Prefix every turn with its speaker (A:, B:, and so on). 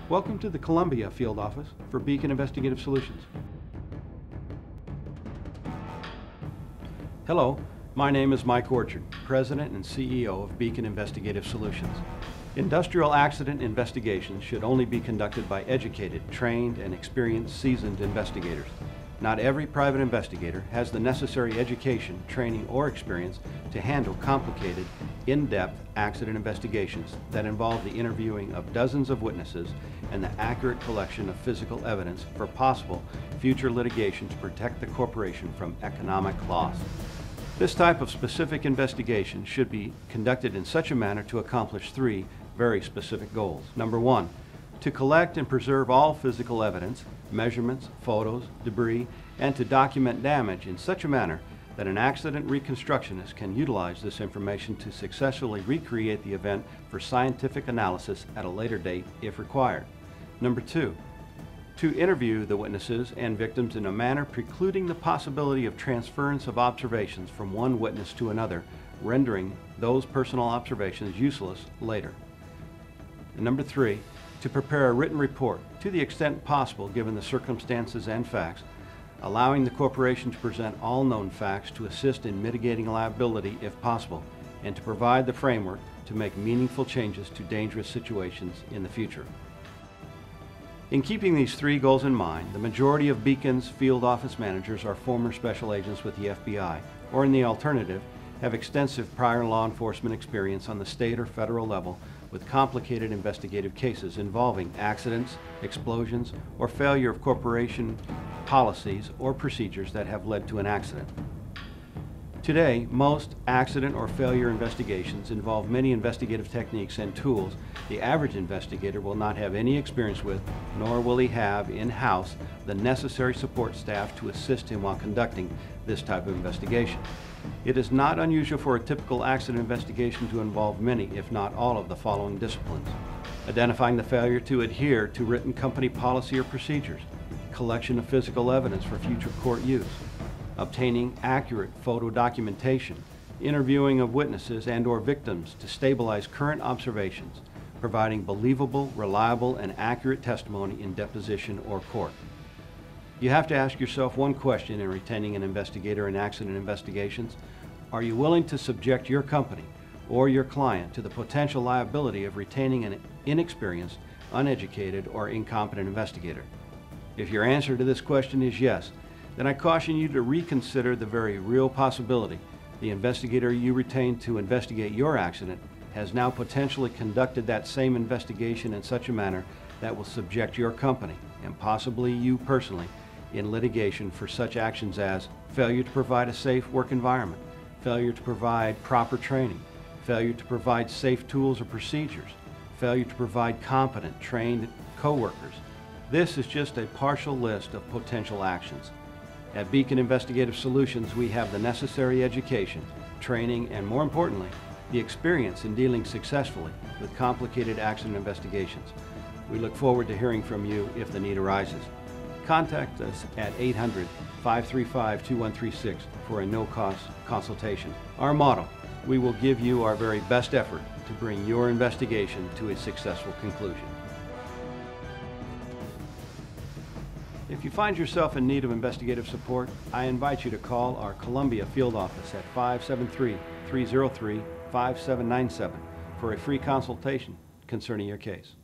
A: Welcome to the Columbia Field Office for Beacon Investigative Solutions. Hello, my name is Mike Orchard, President and CEO of Beacon Investigative Solutions. Industrial accident investigations should only be conducted by educated, trained, and experienced seasoned investigators. Not every private investigator has the necessary education, training, or experience to handle complicated, in-depth accident investigations that involve the interviewing of dozens of witnesses and the accurate collection of physical evidence for possible future litigation to protect the corporation from economic loss. This type of specific investigation should be conducted in such a manner to accomplish three very specific goals. Number one, to collect and preserve all physical evidence, measurements, photos, debris, and to document damage in such a manner that an accident reconstructionist can utilize this information to successfully recreate the event for scientific analysis at a later date if required. Number two, to interview the witnesses and victims in a manner precluding the possibility of transference of observations from one witness to another, rendering those personal observations useless later. And number three, to prepare a written report to the extent possible given the circumstances and facts, allowing the corporation to present all known facts to assist in mitigating liability if possible, and to provide the framework to make meaningful changes to dangerous situations in the future. In keeping these three goals in mind, the majority of Beacon's field office managers are former special agents with the FBI, or in the alternative, have extensive prior law enforcement experience on the state or federal level with complicated investigative cases involving accidents, explosions, or failure of corporation policies or procedures that have led to an accident. Today, most accident or failure investigations involve many investigative techniques and tools the average investigator will not have any experience with, nor will he have in-house the necessary support staff to assist him while conducting this type of investigation. It is not unusual for a typical accident investigation to involve many, if not all, of the following disciplines: identifying the failure to adhere to written company policy or procedures, collection of physical evidence for future court use, obtaining accurate photo documentation, interviewing of witnesses and/or victims to stabilize current observations, providing believable, reliable, and accurate testimony in deposition or court. You have to ask yourself one question in retaining an investigator in accident investigations. Are you willing to subject your company or your client to the potential liability of retaining an inexperienced, uneducated, or incompetent investigator? If your answer to this question is yes, then I caution you to reconsider the very real possibility the investigator you retained to investigate your accident has now potentially conducted that same investigation in such a manner that will subject your company, and possibly you personally, in litigation for such actions as failure to provide a safe work environment, failure to provide proper training, failure to provide safe tools or procedures, failure to provide competent, trained co-workers. This is just a partial list of potential actions. At Beacon Investigative Solutions, we have the necessary education, training, and more importantly, the experience in dealing successfully with complicated accident investigations. We look forward to hearing from you if the need arises. Contact us at 800-535-2136 for a no-cost consultation. Our motto: we will give you our very best effort to bring your investigation to a successful conclusion. If you find yourself in need of investigative support, I invite you to call our Columbia Field Office at 573-303-5797 for a free consultation concerning your case.